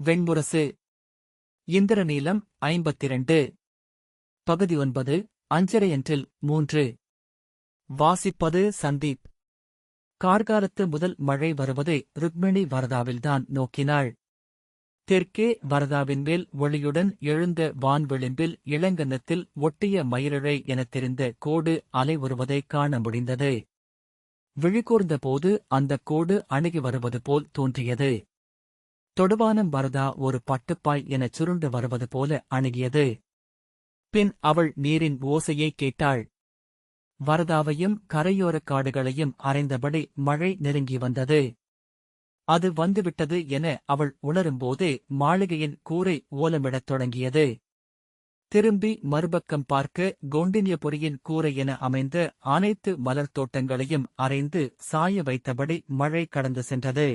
வெண்முரசு. இந்திரநீலம் 52. பகுதி 9. அஞ்சரையன்றில் 3. வாசிப்பது சந்தீப். கார்காலத்து முதல் மழை வருவதை ருக்மிணி வரதாவில்தான் நோக்கினாள். தெற்கே வரதாவின் மேல் ஒளியுடன் எழுந்த வான்விளிம்பில் இளங்கன்னத்தில் ஒட்டிய மயிரிழை எனத் தெரிந்த கோடு அலை வருவதைக் காண முடிந்தது. விழிகூர்ந்தபோது அந்தக் கோடு அணுகி வருவது போல் தோன்றியது. தொடுவானம் வரதா ஒரு பட்டுப்பாய் எனச் சுருண்டு வருவது போல அணுகியது. பின் அவள் நீரின் ஓசையை கேட்டாள். வரதாவையும் கரையோரக் காடுகளையும் அறைந்தபடி மழை நெருங்கி வந்தது. அது வந்துவிட்டது என அவள் உணரும்போதே மாளிகையின் கூரை ஓலமிடத் தொடங்கியது. திரும்பி மறுபக்கம் பார்க்க கௌண்டின்யபுரியின் கூரை என அமைந்த அனைத்து மலர்த் தோட்டங்களையும் அறைந்து சாய வைத்தபடி மழை கடந்து சென்றது.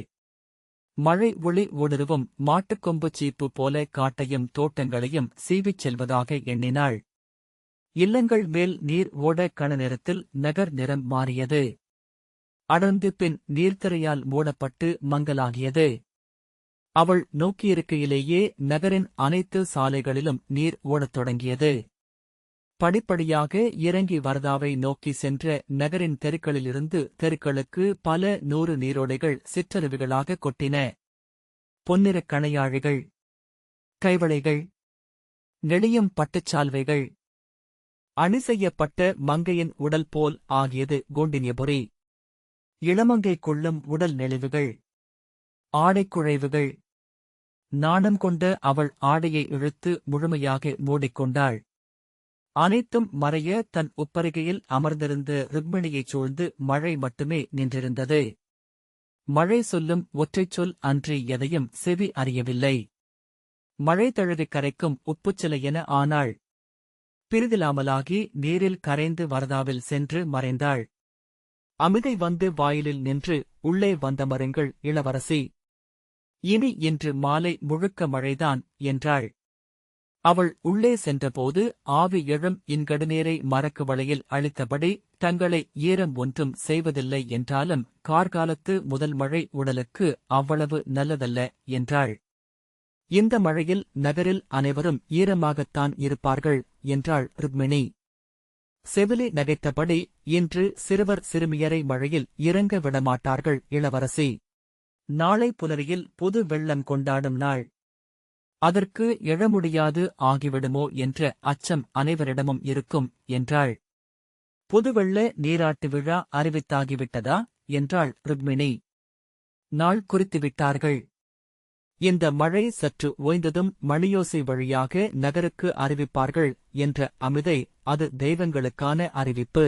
மழை ஒளி ஊடுருவும் மாட்டுக்கொம்பு சீப்பு போல காட்டையும் தோட்டங்களையும் சீவிச் செல்வதாக எண்ணினாள். இல்லங்கள் மேல் நீர் ஓட கண நேரத்தில் நகர் நிறம் மாறியது. அடர்ந்து பின் நீர்த்திரையால் மூடப்பட்டு மங்கலாகியது. அவள் நோக்கியிருக்கையிலேயே நகரின் அனைத்து சாலைகளிலும் நீர் ஓடத் தொடங்கியது. படிப்படியாக இறங்கி வரதாவை நோக்கி சென்ற நகரின் தெருக்களிலிருந்து தெருக்களுக்கு பல 100 நீரோடைகள் சிற்றருவிகளாக கொட்டின. பொன்னிறக் கணையாழிகள், கைவளைகள், நெளியும் பட்டுச்சால்வைகள், அணி செய்யப்பட்ட மங்கையின் உடல் போல் ஆகியது கௌண்டின்யபுரி. இளமங்கை கொள்ளும் உடல் நெளிவுகள், ஆடைக்குழைவுகள். நாணம் கொண்ட அவள் ஆடையை இழுத்து முழுமையாக மூடிக்கொண்டாள். அனைத்தும் மறைய தன் உப்பரிகையில் அமர்ந்திருந்த ருக்மிணியைச் சூழ்ந்து மழை மட்டுமே நின்றிருந்தது. மழை சொல்லும் ஒற்றைச் சொல் அன்றி எதையும் செவி அறியவில்லை. மழை தழுவி கரைக்கும் உப்புச்சிலை என ஆனாள். பிரிதிலாமலாகி நீரில் கரைந்து வரதாவில் சென்று மறைந்தாள். அமிதை வந்து வாயிலில் நின்று, உள்ளே வந்தமருங்கள் இளவரசி. இனி இன்று மாலை முழுக்க மழைதான் என்றாள். அவள் உள்ளே சென்றபோது ஆவி எழும் இன்கடுநீரை மரக்கு வளையில் அளித்தபடி தங்களை ஈரம் ஒன்றும் செய்வதில்லை என்றாலும் கார்காலத்து முதல் மழை உடலுக்கு அவ்வளவு நல்லதல்ல என்றாள். இந்த மழையில் நகரில் அனைவரும் ஈரமாகத்தான் இருப்பார்கள் என்றாள் ருக்மிணி. செவிலி நகைத்தபடி, இன்று சிறுவர் சிறுமியரை மழையில் இறங்க விடமாட்டார்கள் இளவரசி. நாளை புலரியில் புது வெள்ளம் கொண்டாடும் நாள். அதற்கு எழமுடியாது ஆகிவிடுமோ என்ற அச்சம் அனைவரிடமும் இருக்கும் என்றாள். புதுவெள்ள நீராட்டு விழா அறிவித்தாகிவிட்டதா என்றாள் ருக்மிணி. நாள் குறித்துவிட்டார்கள். இந்த மழை சற்று ஓய்ந்ததும் மணியோசை வழியாக நகருக்கு அறிவிப்பார்கள் என்ற அமிதை அது தெய்வங்களுக்கான அறிவிப்பு.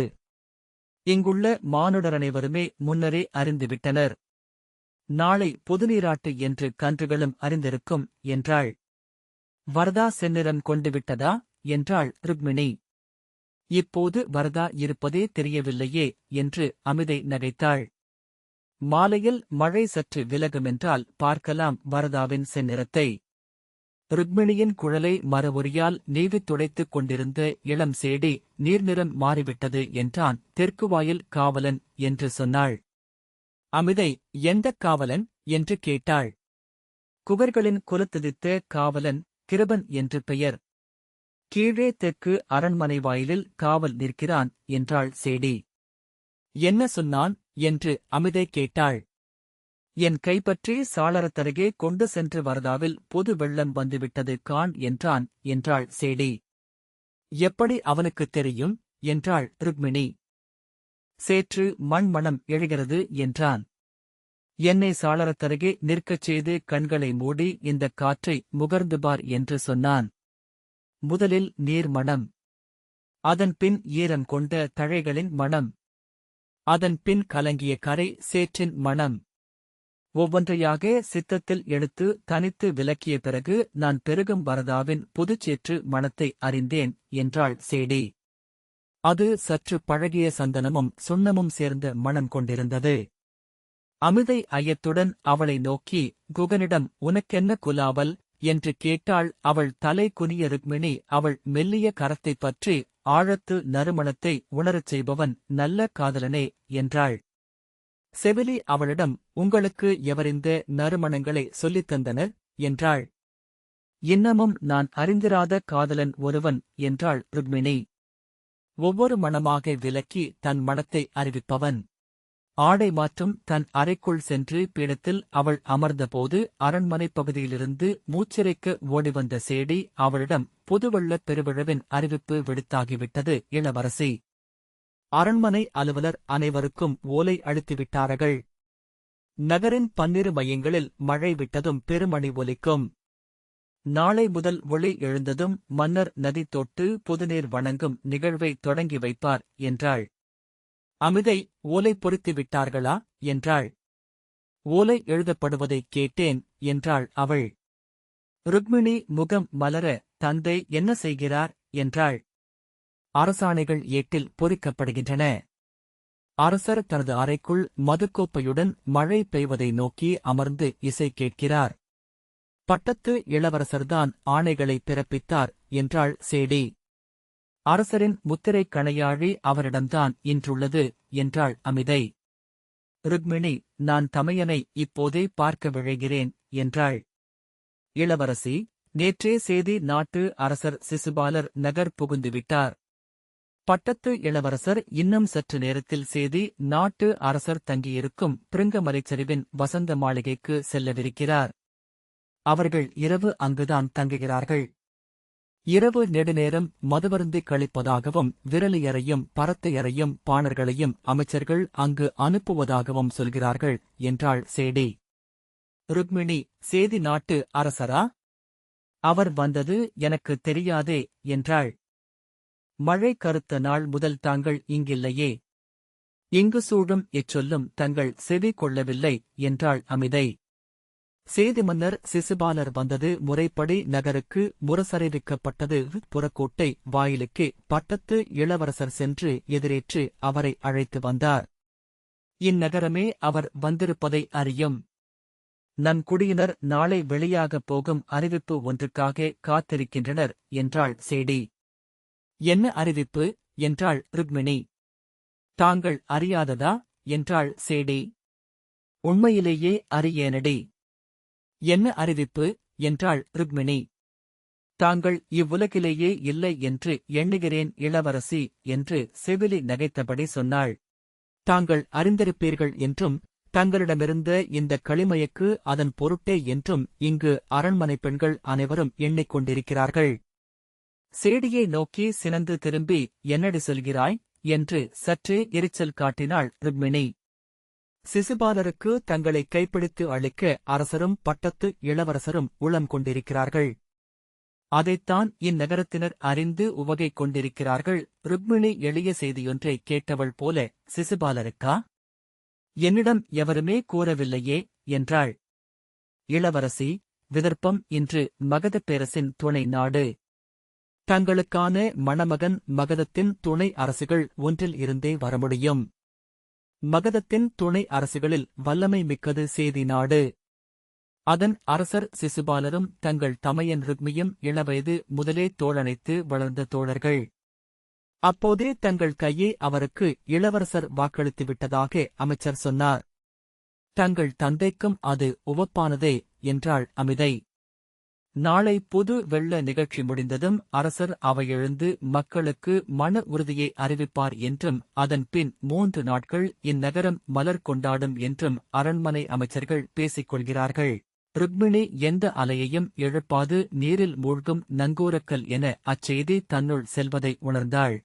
இங்குள்ள மானுடரனைவருமே முன்னரே அறிந்துவிட்டனர். நாளை புதுநீராட்டு என்று கன்றுகளும் அறிந்திருக்கும் என்றாள். வரதா செந்நிறம் கொண்டுவிட்டதா என்றாள் ருக்மிணி. இப்போது வரதா இருப்பதே தெரியவில்லையே என்று அமிதை நகைத்தாள். மாலையில் மழை சற்று விலகுமென்றால் பார்க்கலாம் வரதாவின் செந்நிறத்தை. ருக்மிணியின் குழலை மரவொரியால் நீவித் துடைத்துக் கொண்டிருந்த இளம் சேடி நீர்நிறம் மாறிவிட்டது என்றான். தெற்குவாயில் காவலன் என்று சொன்னாள். அமிதை, எந்தக் காவலன் என்று கேட்டாள். குகர்களின் குலத்துதித்த காவலன் கிருபன் என்று பெயர். கீழே தெற்கு அரண்மனை வாயிலில் காவல் நிற்கிறான் என்றாள் சேடி. என்ன சொன்னான் என்று அமிதை கேட்டாள். என் கைப்பற்றி சாளரத்தருகே கொண்டு சென்று வரதாவில் புது வெள்ளம் வந்துவிட்டது காண் என்றான் என்றாள் சேடி. எப்படி அவனுக்குத் தெரியும் என்றாள் ருக்மிணி. சேற்று மண்மணம் எழுகிறது என்றான். என்னை சாளரத்தருகே நிற்கச் செய்து கண்களை மூடி இந்தக் காற்றை முகர்ந்து பார் என்று சொன்னான். முதலில் நீர் மணம், அதன் பின் ஈரம் கொண்ட தழைகளின் மணம், அதன் பின் கலங்கிய கரை சேற்றின் மணம். ஒவ்வொன்றையாக சித்தத்தில் எடுத்து தனித்து விலக்கிய பிறகு நான் பெருகும் வரதாவின் புதுச்சேற்று மணத்தை அறிந்தேன் என்றாள் சேடி. அது சற்று பழகிய சந்தனமும் சுண்ணமும் சேர்ந்த மணம் கொண்டிருந்தது. அமிதை ஐயத்துடன் அவளை நோக்கி, குகனிடம் உனக்கென்ன குலாவல் என்று கேட்டாள். அவள் தலை குனிய ருக்மிணி அவள் மெல்லிய கரத்தைப் பற்றி ஆழத்து நறுமணத்தை உணரச் செய்பவன் நல்ல காதலனே என்றாள். செவிலி அவளிடம், உங்களுக்கு எவரிந்த நறுமணங்களை சொல்லித் தந்தனர் என்றாள். இன்னமும் நான் அறிந்திராத காதலன் ஒருவன் என்றாள் ருக்மிணி. ஒவ்வொரு மணமாக விலக்கி தன் மணத்தை அறிவிப்பவன். ஆடை மாற்றும் தன் அறைக்குள் சென்று பீடத்தில் அவள் அமர்ந்தபோது அரண்மனைப் பகுதியிலிருந்து மூச்சிறைக்க ஓடிவந்த சேடி அவளிடம் புதுவெள்ளப் பெருவிழவின் அறிவிப்பு விடுத்தாகிவிட்டது இளவரசி. அரண்மனை அலுவலர் அனைவருக்கும் ஓலை அளித்துவிட்டார்கள். நகரின் 12 மையங்களில் மழை விட்டதும் பெருமணி ஒலிக்கும். நாளை முதல் ஒளி எழுந்ததும் மன்னர் நதி தொட்டு புதுநீர் வணங்கும் நிகழ்வை தொடங்கி வைப்பார் என்றாள். அமிதை, ஓலை பொறித்து விட்டார்களா என்றாள். ஓலை எழுதப்படுவதைக் கேட்டேன் என்றாள் அவள். ருக்மிணி முகம் மலர, தந்தை என்ன செய்கிறார் என்றாள். அரசாணைகள் ஏட்டில் பொறிக்கப்படுகின்றன. அரசர் தனது அறைக்குள் மதுக்கோப்பையுடன் மழை பெய்வதை நோக்கி அமர்ந்து இசை கேட்கிறார். பட்டத்து இளவரசர்தான் ஆணைகளை பிறப்பித்தார் என்றாள் சேடி. அரசரின் முத்திரைக் கணையாழி அவரிடம்தான் இன்றுள்ளது என்றாள் அமிதை. ருக்மிணி, நான் தமையனை இப்போதே பார்க்க விழைகிறேன் என்றாள். இளவரசி, நேற்றே சேதி நாட்டு அரசர் சிசுபாலர் நகர் புகுந்துவிட்டார். பட்டத்து இளவரசர் இன்னும் சற்று நேரத்தில் சேதி நாட்டு அரசர் தங்கியிருக்கும் பிருங்கமலைச்சரிவின் வசந்த மாளிகைக்கு செல்லவிருக்கிறார். அவர்கள் இரவு அங்குதான் தங்குகிறார்கள். இரவு நெடுநேரம் மதுவருந்திக் கழிப்பதாகவும் விரலியரையும் பரத்தையரையும் பாணர்களையும் அமைச்சர்கள் அங்கு அனுப்புவதாகவும் சொல்கிறார்கள் என்றாள் சேடி. ருக்மிணி, சேதி நாட்டு அரசரா? அவர் வந்தது எனக்கு தெரியாதே என்றாள். மழை கருத்த நாள் முதல் தாங்கள் இங்கில்லையே. இங்கு சூழும் இச்சொல்லும் தங்கள் செவி கொள்ளவில்லை என்றாள் அமிதை. சேதி மன்னர் சிசுபாலர் வந்தது முறைப்படி நகருக்கு முரசறிவிக்கப்பட்டது. புறக்கோட்டை வாயிலுக்கு பட்டத்து இளவரசர் சென்று எதிரேற்று அவரை அழைத்து வந்தார். இந்நகரமே அவர் வந்திருப்பதை அறியும். நம் குடியினர் நாளை வெளியாகப் போகும் அறிவிப்பு ஒன்றுக்காக காத்திருக்கின்றனர் என்றாள் சேடி. என்ன அறிவிப்பு என்றாள் ருக்மிணி. தாங்கள் அறியாததா என்றாள் சேடி. உண்மையிலேயே அறியேனடி. என்ன அறிவிப்பு என்றாள் ருக்மிணி. தாங்கள் இவ்வுலகிலேயே இல்லை என்று எண்ணுகிறேன் இளவரசி என்று செவிலி நகைத்தபடி சொன்னாள். தாங்கள் அறிந்திருப்பீர்கள் என்றும் தங்களிடமிருந்த இந்த களிமயக்கு அதன் பொருட்டே என்றும் இங்கு அரண்மனை பெண்கள் அனைவரும் எண்ணிக்கொண்டிருக்கிறார்கள். சேடியை நோக்கி சினந்து திரும்பி, என்னடி சொல்கிறாய் என்று சற்றே எரிச்சல் காட்டினாள் ருக்மிணி. சிசுபாலருக்கு தங்களை கைப்பிடித்து அளிக்க அரசரும் பட்டத்து இளவரசரும் உளம் கொண்டிருக்கிறார்கள். அதைத்தான் இந்நகரத்தினர் அறிந்து உவகை கொண்டிருக்கிறார்கள். ருக்மிணி எளிய செய்தியொன்றை கேட்டவள் போல, சிசுபாலருக்கா? என்னிடம் எவருமே கூறவில்லையே என்றாள். இளவரசி, விதர்ப்பம் இன்று மகதப் பேரரசின் துணை நாடு. தங்களுக்கான மணமகன் மகதத்தின் துணை அரசுகள் ஒன்றில் இருந்தே வர முடியும். மகதத்தின் துணை அரசுகளில் வல்லமை மிக்கது சேதி நாடு. அதன் அரசர் சிசுபாலரும் தங்கள் தமையன் ருக்மியும் இளவயது முதலே தோழனைத்து வளர்ந்த தோழர்கள். அப்போதே தங்கள் கையை அவருக்கு இளவரசர் வாக்களித்து விட்டதாக அமைச்சர் சொன்னார். தங்கள் தந்தைக்கும் அது உவப்பானதே என்றாள் அமிதை. நாளை புது வெள்ள நிகழ்ச்சி முடிந்ததும் அரசர் அவையெழுந்து மக்களுக்கு மன உறுதியை அறிவிப்பார் என்றும் அதன் பின் 3 நாட்கள் இந்நகரம் மலர் கொண்டாடும் என்றும் அரண்மனை அமைச்சர்கள் பேசிக் கொள்கிறார்கள். ருக்மிணி எந்த அலையையும் எழுப்பாது நீரில் மூழ்கும் நங்கூரக்கல் என அச்செய்தி தன்னுள் செல்வதை உணர்ந்தாள்.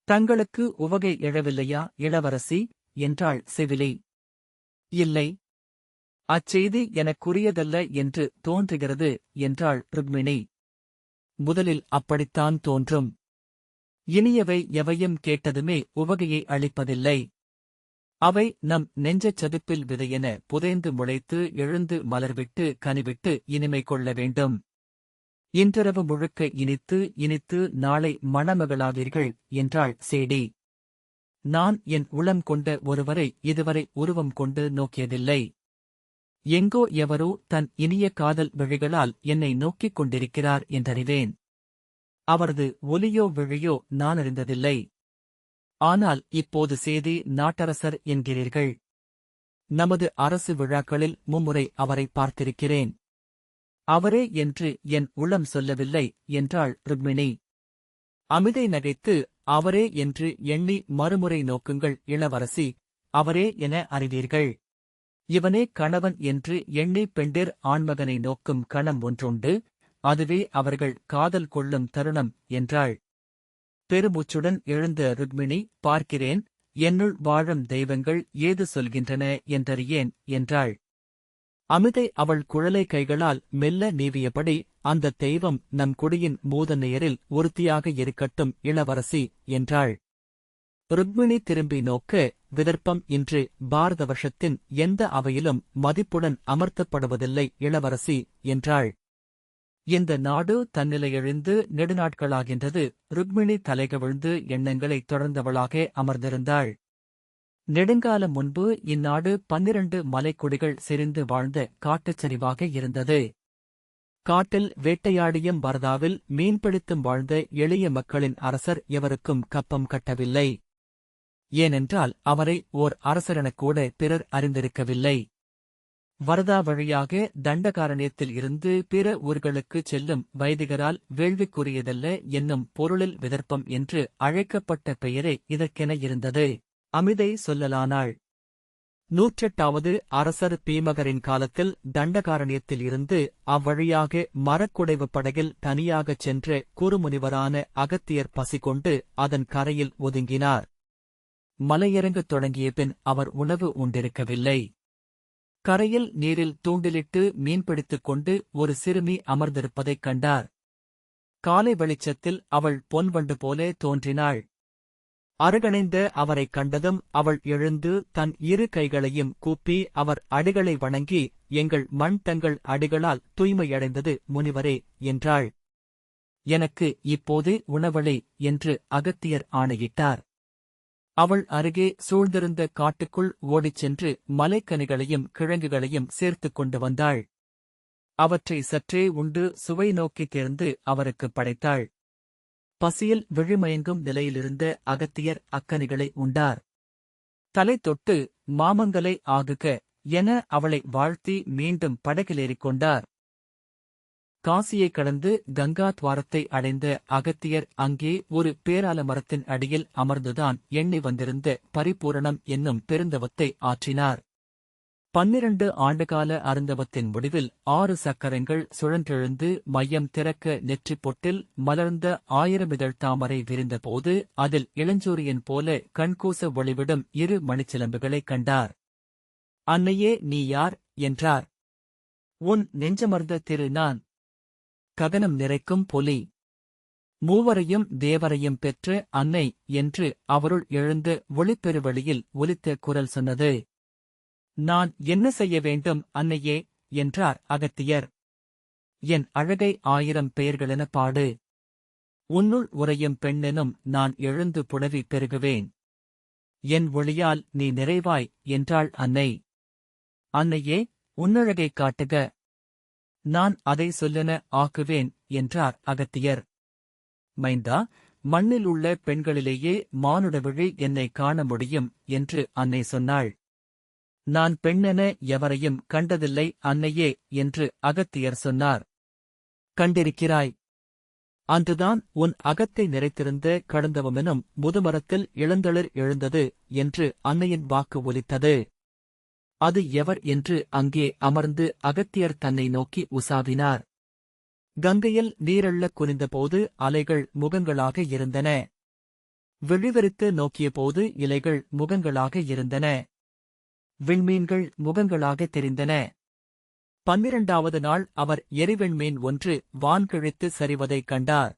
தங்களுக்கு உவகை எழவில்லையா இளவரசி என்றாள் செவிலி. இல்லை, அச்செய்தி எனக்குரியதல்ல என்று தோன்றுகிறது என்றாள் ருக்மிணி. முதலில் அப்படித்தான் தோன்றும். இனியவை எவையும் கேட்டதுமே உவகையை அளிப்பதில்லை. அவை நம் நெஞ்சச் சதுப்பில் விதையென புதைந்து முளைத்து எழுந்து மலர்விட்டு கனிவிட்டு இனிமை கொள்ள வேண்டும். இன்றிரவு முழுக்க இனித்து இனித்து நாளை மணமகளாவீர்கள் என்றாள் சேடி. நான் என் உளம் கொண்ட ஒருவரை இதுவரை உருவம் கொண்டு நோக்கியதில்லை. எங்கோ எவரோ தன் இனிய காதல் விழிகளால் என்னை நோக்கிக் கொண்டிருக்கிறார் என்றறிவேன். அவரது ஒலியோ விழியோ நான் அறிந்ததில்லை. ஆனால் இப்போது சேதி நாட்டரசர் என்கிறீர்கள். நமது அரசு விழாக்களில் மும்முறை அவரை பார்த்திருக்கிறேன். அவரே என்று என் உளம் சொல்லவில்லை என்றாள் ருக்மிணி. அமிதை நகைத்து, அவரே என்று எண்ணி மறுமுறை நோக்குங்கள் இளவரசி, அவரே என அறிவீர்கள். இவனே கணவன் என்று எண்ணி பெண்டிர் ஆண்மகனை நோக்கும் கணம் ஒன்றுண்டு, அதுவே அவர்கள் காதல் கொள்ளும் தருணம் என்றாள். பெருமூச்சுடன் எழுந்த ருக்மிணி, பார்க்கிறேன், என்னுள் வாழும் தெய்வங்கள் ஏது சொல்கின்றன என்றறியேன் என்றாள். அமிதை அவள் குழலை கைகளால் மெல்ல நீவியபடி, அந்த தெய்வம் நம் குடியின் மூதன்னையரில் ஒருத்தியாக இருக்கட்டும் இளவரசி என்றாள். ருக்மிணி திரும்பி நோக்க, விதர்ப்பம் இன்று பாரத வருஷத்தின் எந்த அவையிலும் மதிப்புடன் அமர்த்தப்படுவதில்லை இளவரசி என்றாள். இந்த நாடு தன்னிலையெழுந்து நெடுநாட்களாகின்றது. ருக்மிணி தலைகவிழ்ந்து எண்ணங்களைத் தொடர்ந்தவளாக அமர்ந்திருந்தாள். நெடுங்காலம் முன்பு இந்நாடு 12 மலைக்குடிகள் செறிந்து வாழ்ந்த காட்டுச் சரிவாக இருந்தது. காட்டில் வேட்டையாடியும் பரதாவில் மீன்பிடித்தும் வாழ்ந்த எளிய மக்களின் அரசர் எவருக்கும் கப்பம் கட்டவில்லை. ஏனென்றால் அவரை ஓர் அரசரெனக்கூட பிறர் அறிந்திருக்கவில்லை. வரதா வழியாக தண்டகாரண்யத்தில் இருந்து பிற ஊர்களுக்குச் செல்லும் வைதிகரால் வேள்விக்குரியதல்ல என்னும் பொருளில் விதர்ப்பம் என்று அழைக்கப்பட்ட பெயரே இதற்கென இருந்தது. அமிதை சொல்லலானாள். 108வது அரசர் பீமகரின் காலத்தில் தண்டகாரண்யத்தில் இருந்து அவ்வழியாக மரக்குடைவு படகில் தனியாகச் சென்ற குறுமுனிவரான அகத்தியர் பசி கொண்டு அதன் கரையில் ஒதுங்கினார். மலையிறங்கத் தொடங்கிய பின் அவர் உணவு உண்டிருக்கவில்லை. கரையில் நீரில் தூண்டிலிட்டு மீன்பிடித்துக் கொண்டு ஒரு சிறுமி அமர்ந்திருப்பதைக் கண்டார். காலை வெளிச்சத்தில் அவள் பொன்வண்டு போலே தோன்றினாள். அருகணைந்த அவரைக் கண்டதும் அவள் எழுந்து தன் இரு கைகளையும் கூப்பி அவர் அடிகளை வணங்கி, எங்கள் மண் தங்கள் அடிகளால் தூய்மையடைந்தது முனிவரே என்றாள். எனக்கு இப்போதே உணவளை என்று அகத்தியர் ஆணையிட்டார். அவள் அருகே சூழ்ந்திருந்த காட்டுக்குள் ஓடிச் சென்று மலைக்கனிகளையும் கிழங்குகளையும் சேர்த்துக் கொண்டு வந்தாள். அவற்றை சற்றே உண்டு சுவை நோக்கித் தேர்ந்து அவருக்குப் படைத்தாள். பசியில் விழிமயங்கும் நிலையிலிருந்த அகத்தியர் அக்கனிகளை உண்டார். தலை தொட்டு, மாமங்கலை ஆகுக என அவளை வாழ்த்தி மீண்டும் படகிலேறிக் கொண்டார். காசியைக் கடந்து கங்கா துவாரத்தை அடைந்த அகத்தியர் அங்கே ஒரு பேரால மரத்தின் அடியில் அமர்ந்துதான் எண்ணி வந்திருந்த பரிபூரணம் என்னும் பெருந்தவத்தை ஆற்றினார். 12 ஆண்டுகால அருந்தவத்தின் முடிவில் 6 சக்கரங்கள் சுழன்றெழுந்து மையம் திறக்க நெற்றிப் பொட்டில் மலர்ந்த 1000 இதழ் தாமரை விரிந்தபோது அதில் இளஞ்சூரியன் போல கண்கூச ஒளிவிடும் 2 மணிச்சிலம்புகளைக் கண்டார். அன்னையே நீ யார் என்றார். உன் நெஞ்சமர்ந்த திரு நான். ககனம் நிறைக்கும் பொலி. மூவரையும் தேவரையும் பெற்ற அன்னை என்று அவருள் எழுந்த ஒளிப்பெருவெளியில் ஒலித்த குரல் சொன்னது. நான் என்ன செய்ய வேண்டும் அன்னையே என்றார் அகத்தியர். என் அழகை 1000 பெயர்களென பாடு. உன்னுள் உறையும் பெண்ணெனும் நான் எழுந்து புலவி பெருகுவேன். என் ஒளியால் நீ நிறைவாய் என்றாள் அன்னை. அன்னையே, உன்னழகைக் காட்டுக. நான் அதை சொல்லென ஆக்குவேன் என்றார் அகத்தியர். மைந்தா, மண்ணில் உள்ள பெண்களிலேயே மானுடவிழி என்னை காண முடியும் என்று அன்னை சொன்னாள். நான் பெண்ணென எவரையும் கண்டதில்லை அன்னையே என்று அகத்தியர் சொன்னார். கண்டிருக்கிறாய். அன்றுதான் உன் அகத்தை நிறைத்திருந்த கடந்தவமெனும் முதுமரத்தில் இளந்தளிர் எழுந்தது என்று அன்னையின் வாக்கு ஒலித்தது. அது எவர் என்று அங்கே அமர்ந்து அகத்தியர் தன்னை நோக்கி உசாவினார். கங்கையில் நீரெள்ள குனிந்தபோது அலைகள் முகங்களாக இருந்தன. விழிவெறித்து நோக்கியபோது இலைகள் முகங்களாக இருந்தன. விண்மீன்கள் முகங்களாக தெரிந்தன. 12வது நாள் அவர் எரிவெண்மீன் ஒன்று வான்கிழித்து சரிவதைக் கண்டார்.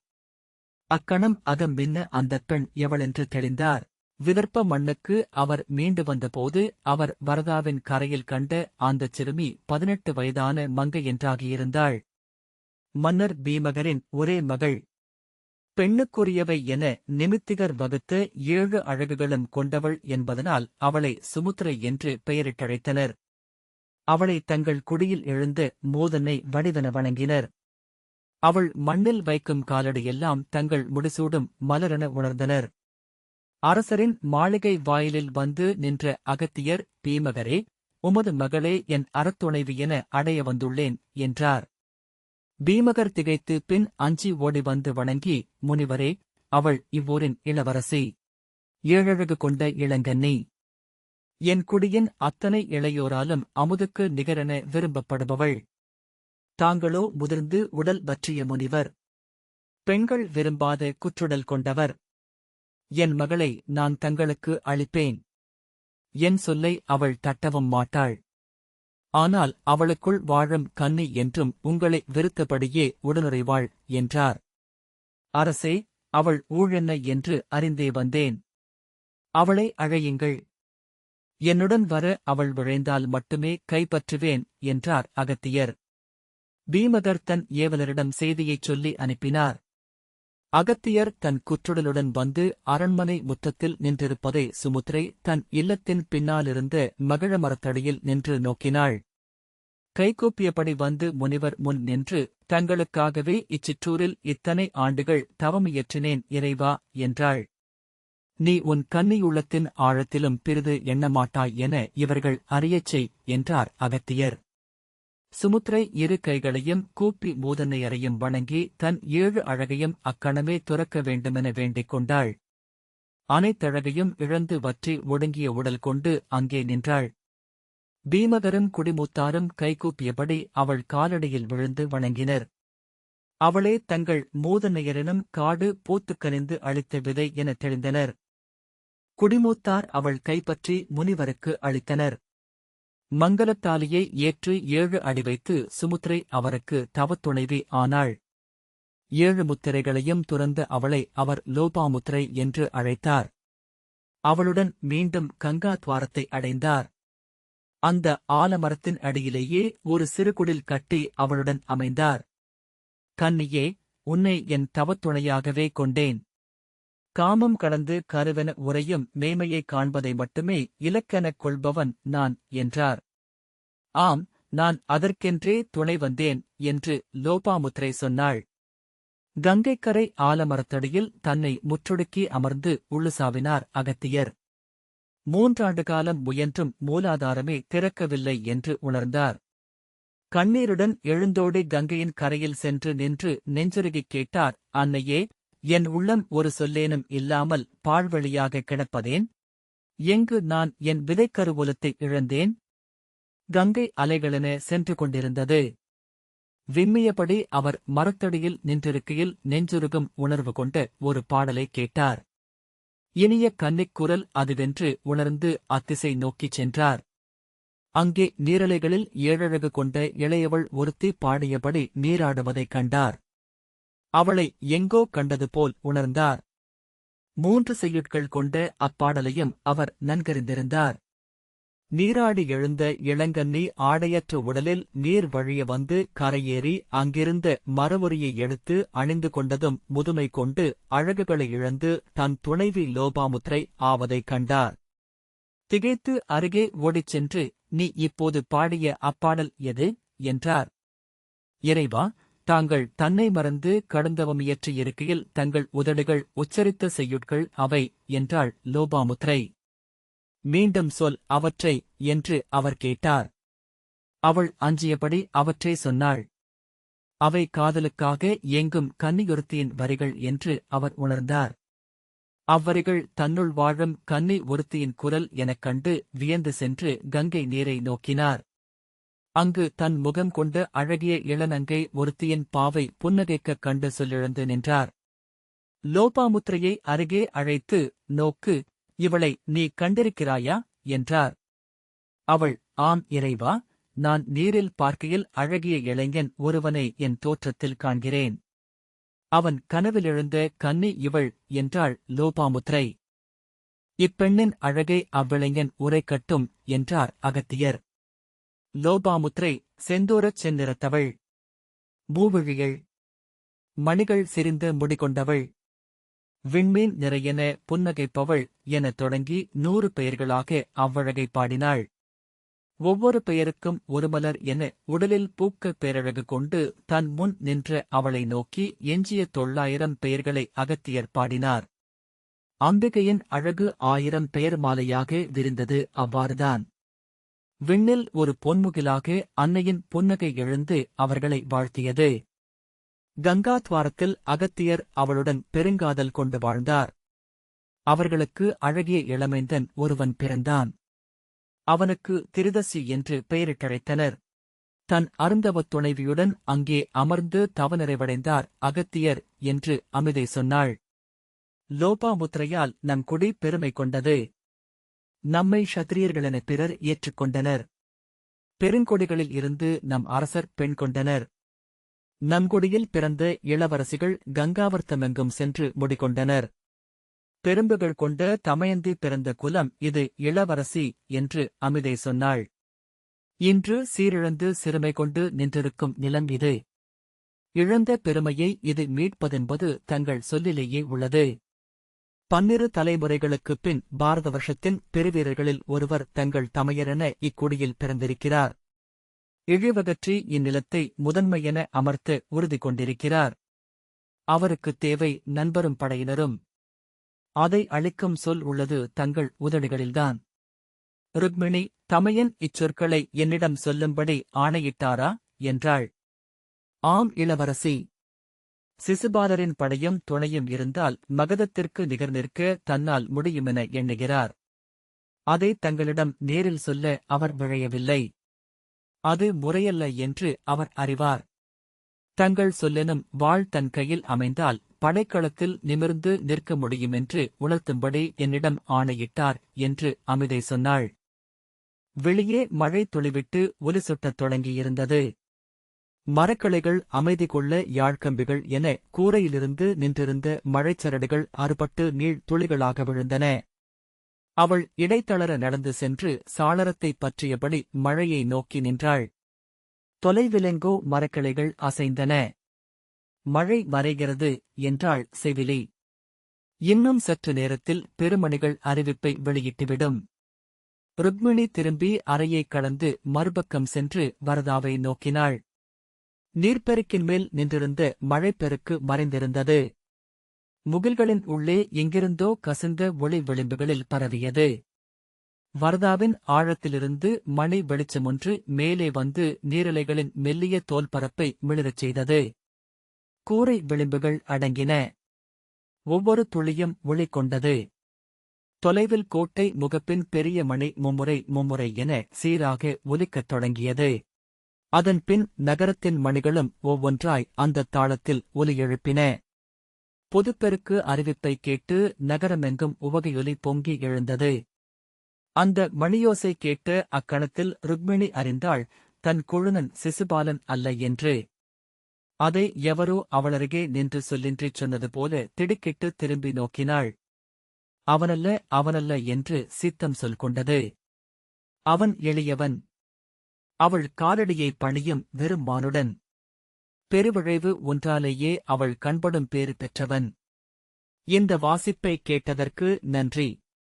அக்கணம் அகம் மின்ன அந்தப் பெண் எவளென்று தெளிந்தார். விதர்ப்ப மண்ணுக்கு அவர் மீண்டு வந்தபோது அவர் வரதாவின் கரையில் கண்ட அந்தச் சிறுமி 18 வயதான மங்கை என்றாகியிருந்தாள். மன்னர் பீமகரின் ஒரே மகள். பெண்ணுக்குரியவை என நிமித்திகர் வகுத்த 7 அழகுகளும் கொண்டவள் என்பதனால் அவளை சுமுத்திரை என்று பெயரிட்டழைத்தனர். அவளை தங்கள் குடியில் எழுந்த மூதன்னை வடிவென வணங்கினர். அவள் மண்ணில் வைக்கும் காலடியெல்லாம் தங்கள் முடிசூடும் மலரென உணர்ந்தனர். அரசரின் மாளிகை வாயிலில் வந்து நின்ற அகத்தியர், பீமகரே, உமது மகளே என் அறத்துணைவி என அடைய வந்துள்ளேன் என்றார். பீமகர் திகைத்து பின் அஞ்சி ஓடி வந்து வணங்கி, முனிவரே, அவள் இவ்வூரின் இளவரசி. ஏழழகு கொண்ட இளங்கன்னி. என் குடியின் அத்தனை இளையோராலும் அமுதுக்கு நிகரென விரும்பப்படுபவள். தாங்களோ முதிர்ந்து உடல் பற்றிய முனிவர். பெண்கள் விரும்பாத குற்றுடல் கொண்டவர். என் மகளை நான் தங்களுக்கு அளிப்பேன். என் சொல்லை அவள் தட்டவும் மாட்டாள். ஆனால் அவளுக்குள் வாழும் கன்னி என்றும் உங்களை வெறுத்தபடியே உடனுறைவாள் என்றார். அரசே, அவள் ஊழென்ன என்று அறிந்தே வந்தேன். அவளை அழையுங்கள். என்னுடன் வர அவள் விழைந்தால் மட்டுமே கைப்பற்றுவேன் என்றார் அகத்தியர். பீமகர் தன் ஏவலரிடம் செய்தியைச் சொல்லி அனுப்பினார். அகத்தியர் தன் குற்றுடலுடன் வந்து அரண்மனை முற்றத்தில் நின்றிருப்பதை சுமுத்திரை தன் இல்லத்தின் பின்னாலிருந்த மகிழ மரத்தடியில் நின்று நோக்கினாள். கைகூப்பியபடி வந்து முனிவர் முன் நின்று, தங்களுக்காகவே இச்சிற்றூரில் இத்தனை ஆண்டுகள் தவமியற்றினேன் இறைவா என்றாள். நீ உன் கன்னியுள்ளத்தின் ஆழத்திலும் பிறிது எண்ணமாட்டாய் என இவர்கள் அறியச் செய் என்றார் அகத்தியர். சுமுத்திரை இரு கைகளையும் கூப்பி மூதன்னையரையும் வணங்கி தன் 7 அழகையும் அக்கணமே துறக்க வேண்டுமென வேண்டிக் கொண்டாள். அனைத்தழகையும் இழந்து வற்றி ஒடுங்கிய உடல் கொண்டு அங்கே நின்றாள். பீமகரும் குடிமூத்தாரும் கைகூப்பியபடி அவள் காலடியில் விழுந்து வணங்கினர். அவளே தங்கள் மூதன்னையரினும் காடு பூத்துக்கனிந்து அளித்த விதை என தெளிந்தனர். குடிமூத்தார் அவள் கைப்பற்றி முனிவருக்கு அளித்தனர். மங்கலத்தாலியை ஏற்று 7 அடி வைத்து சுமுத்திரை அவருக்கு தவத்துணைவி ஆனாள். 7 முத்திரைகளையும் துறந்த அவளை அவர் லோபாமுத்திரை என்று அழைத்தார். அவளுடன் மீண்டும் கங்கா துவாரத்தை அடைந்தார். அந்த ஆலமரத்தின் அடியிலேயே ஒரு சிறுகுடில் கட்டி அவளுடன் அமைந்தார். கன்னியே, உன்னை என் தவத்துணையாகவே கொண்டேன். காமம் கடந்து கருவென உறையும் மேமையைக் காண்பதை மட்டுமே இலக்கெனக் கொள்பவன் நான் என்றார். ஆம், நான் அதற்கென்றே துணை வந்தேன் என்று லோபாமுத்திரை சொன்னாள். கங்கைக்கரை ஆலமரத்தடியில் தன்னை முற்றொடுக்கி அமர்ந்து உள்ளுசாவினார் அகத்தியர். 3 ஆண்டு காலம் முயன்றும் மூலாதாரமே திறக்கவில்லை என்று உணர்ந்தார். கண்ணீருடன் எழுந்தோடி கங்கையின் கரையில் சென்று நின்று நெஞ்சுருகிக் கேட்டார், அன்னையே, என் உள்ளம் ஒரு சொல்லேனும் இல்லாமல் பாழ்வழியாக கிடப்பதேன்? எங்கு நான் என் விதைக்கருவூலத்தை இழந்தேன்? கங்கை அலைகளென சென்று கொண்டிருந்தது. விம்மியபடி அவர் மரத்தடியில் நின்றிருக்கையில் நெஞ்சுருகும் உணர்வு கொண்ட ஒரு பாடலை கேட்டார். இனிய கன்னிக் குரல் அதுவென்று உணர்ந்து அத்திசை நோக்கிச் சென்றார். அங்கே நீரலைகளில் 7 அழகு கொண்ட இளையவள் ஒருத்தி பாடியபடி நீராடுவதைக் கண்டார். அவளை எங்கோ கண்டது போல் உணர்ந்தார். 3 செய்யுட்கள் கொண்ட அப்பாடலையும் அவர் நன்கறிந்திருந்தார். நீராடி எழுந்த இளங்கன்னி ஆடையற்ற உடலில் நீர் வழிய வந்து கரையேறி அங்கிருந்த மரவொரியை எடுத்து அணிந்து கொண்டதும் முதுமை கொண்டு அழகுகளை இழந்து தன் துணைவி லோபாமுத்திரை ஆவதைக் கண்டார். திகைத்து அருகே ஓடிச் சென்று, நீ இப்போது பாடிய அப்பாடல் எது என்றார். இறைவா, தாங்கள் தன்னை மறந்து கடுந்தவமியற்றியிருக்கையில் தங்கள் உதடுகள் உச்சரித்த செய்யுட்கள் அவை என்றாள் லோபாமுத்திரை. மீண்டும் சொல் அவற்றை என்று அவர் கேட்டார். அவள் அஞ்சியபடி அவற்றை சொன்னாள். அவை காதலுக்காக ஏங்கும் கன்னியொருத்தியின் வரிகள் என்று அவர் உணர்ந்தார். அவ்வரிகள் தன்னுள் வாழும் கன்னி ஒருத்தியின் குரல் எனக் கண்டு வியந்து சென்று கங்கை நீரை நோக்கினார். அங்கு தன் முகம் கொண்ட அழகிய இளநங்கை ஒருத்தியின் பாவை புன்னகைக்கக் கண்டு சொல்லிழந்து நின்றார். லோபாமுத்திரையை அருகே அழைத்து, நோக்கு, இவளை நீ கண்டிருக்கிறாயா என்றார். அவள், ஆம் இறைவா, நான் நீரில் பார்க்கையில் அழகிய இளைஞன் ஒருவனை என் தோற்றத்தில் காண்கிறேன். அவன் கனவிலெழுந்த கன்னி இவள் என்றாள் லோபாமுத்திரை. இப்பெண்ணின் அழகை அவ்விளைஞன் உரைக்கட்டும் என்றார் அகத்தியர். லோபாமுத்திரை செந்தூரச் செந்நிறத்தவள், மூவிழியள், மணிகள் சிரிந்த முடிகொண்டவள், விண்மீன் நிறையென புன்னகைப்பவள் எனத் தொடங்கி 100 பெயர்களாக அவ்வழகை பாடினாள். ஒவ்வொரு பெயருக்கும் ஒரு மலர் என உடலில் பூக்க பேரழகு கொண்டு தன் முன் நின்ற அவளை நோக்கி எஞ்சிய 900 பெயர்களை அகத்தியர் பாடினார். அம்பிகையின் அழகு 1000 பெயர் மாலையாக விரிந்தது. அவ்வாறுதான் விண்ணில் ஒரு பொன்முகிலாக அன்னையின் புன்னகை எழுந்து அவர்களை வாழ்த்தியது. கங்காத்வாரத்தில் அகத்தியர் அவளுடன் பெருங்காதல் கொண்டு வாழ்ந்தார். அவர்களுக்கு அழகிய இளமைந்தன் ஒருவன் பிறந்தான். அவனுக்கு திரிதசி என்று பெயரிட்டழைத்தனர். தன் அருந்தவத் துணைவியுடன் அங்கே அமர்ந்து தவநிறைவடைந்தார் அகத்தியர் என்று அமிதை சொன்னாள். லோபாமுத்திரையால் நம் குடி பெருமை கொண்டது. நம்மை க்ஷத்திரியர்களென பிறர் ஏற்றுக்கொண்டனர். பெருங்கொடிகளில் இருந்து நம் அரசர் பெண் கொண்டனர். நம் குடியில் பிறந்த இளவரசிகள் கங்காவர்த்தமெங்கும் சென்று முடிகொண்டனர். பெரும்புகள் கொண்ட தமயந்தி பிறந்த குலம் இது இளவரசி என்று அமிதை சொன்னாள். இன்று சீரிழந்து சிறுமை கொண்டு நின்றிருக்கும் நிலம் இது. இழந்த பெருமையை இது மீட்பதென்பது தங்கள் சொல்லிலேயே உள்ளது. 12 தலைமுறைகளுக்குப் பின் பாரத வருஷத்தின் பெருவீரர்களில் ஒருவர் தங்கள் தமையரென இக்குடியில் பிறந்திருக்கிறார். இழிவகற்றி இந்நிலத்தை முதன்மையென அமர்த்த உறுதி கொண்டிருக்கிறார். அவருக்குத் தேவை நண்பரும் படையினரும். அதை அளிக்கும் சொல் உள்ளது தங்கள் உதடுகளில்தான். ருக்மிணி, தமையன் இச்சொற்களை என்னிடம் சொல்லும்படி ஆணையிட்டாரா என்றாள். ஆம் இளவரசி. சிசுபாலரின் படையும் துணையும் இருந்தால் மகதத்திற்கு நிகர் நிற்க தன்னால் முடியுமென எண்ணுகிறார். அதை தங்களிடம் நேரில் சொல்ல அவர் விழையவில்லை. அது முறையல்ல என்று அவர் அறிவார். தங்கள் சொல்லெனும் வாழ் தன் கையில் அமைந்தால் படைக்களத்தில் நிமிர்ந்து நிற்க முடியுமென்று உணர்த்தும்படி என்னிடம் ஆணையிட்டார் என்று அமிதை சொன்னாள். வெளியே மழை துளிவிட்டு ஒலி சொட்டத் தொடங்கியிருந்தது. மரக்கிளைகள் அமைதி கொள்ள யாழ்கம்பிகள் என கூரையிலிருந்து நின்றிருந்த மழைச்சரடுகள் அறுபட்டு நீள் துளிகளாக விழுந்தன. அவள் இடைத்தளர நடந்து சென்று சாளரத்தைப் பற்றியபடி மழையை நோக்கி நின்றாள். தொலைவிலெங்கோ மரக்கிளைகள் அசைந்தன. மழை மறைகிறது என்றாள் செவிலி. இன்னும் சற்று நேரத்தில் பெருமணிகள் அறிவிப்பை வெளியிட்டுவிடும். ருக்மிணி திரும்பி அறையைக் கடந்து மறுபக்கம் சென்று வரதாவை நோக்கினாள். நீர்ப்பெருக்கின் மேல் நின்றிருந்த மழைப்பெருக்கு மறைந்திருந்தது. முகில்களின் உள்ளே எங்கிருந்தோ கசிந்த ஒளி விளிம்புகளில் பரவியது. வரதாவின் ஆழத்திலிருந்து மணி வெளிச்சமொன்று மேலே வந்து நீரலைகளின் மெல்லிய தோல்பரப்பை மிளிரச் செய்தது. கூரை விளிம்புகள் அடங்கின. ஒவ்வொரு துளியும் ஒளி கொண்டது. தொலைவில் கோட்டை முகப்பின் பெரிய மணி மும்முறை என சீராக ஒலிக்கத் தொடங்கியது. அதன்பின் நகரத்தின் மணிகளும் ஒவ்வொன்றாய் அந்தத் தாளத்தில் ஒலி எழுப்பின. பொதுப்பெருக்கு அறிவிப்பை கேட்டு நகரமெங்கும் உவகையொலி பொங்கி எழுந்தது. அந்த மணியோசை கேட்ட அக்கணத்தில் ருக்மிணி அறிந்தாள் தன் கொழுநன் சிசுபாலன் அல்ல என்று. அதை எவரோ அவளருகே நின்று சொல்லின்றிச் சொன்னது போல திடுக்கிட்டு திரும்பி நோக்கினாள். அவனல்ல என்று சித்தம் சொல் கொண்டது. அவன் எளியவன். அவள் காலடியை பணியும் வெறும் மானுடன். பெருவிழைவு ஒன்றாலேயே அவள் கண்படும் பேறு பெற்றவன். இந்த வாசிப்பை கேட்டதற்கு நன்றி.